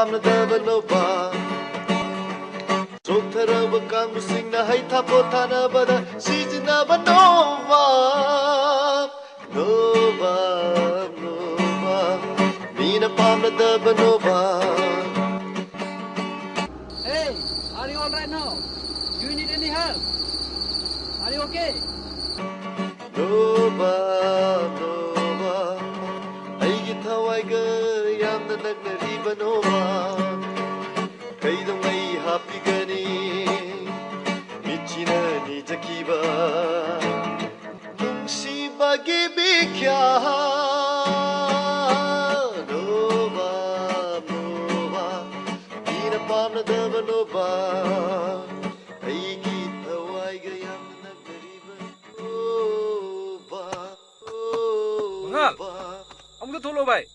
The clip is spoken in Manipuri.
pamnadaba noba Soktaraba kangusing na hay tapotana bada Sijinaba nova Nova Nova Mina pamnadaba nova Hey, are you all right now? Do you need any help? Are you okay? Nova Nova Aigi thawaiga yamna nagnariba nova Kaidongai happy gani Michina ni jakiba Nungsiba gibikya Nova Nova Ina pamnadaba nova Aigi thawaiga yamna nagnariba nova Mangal, Nova kamu tuh lo bay.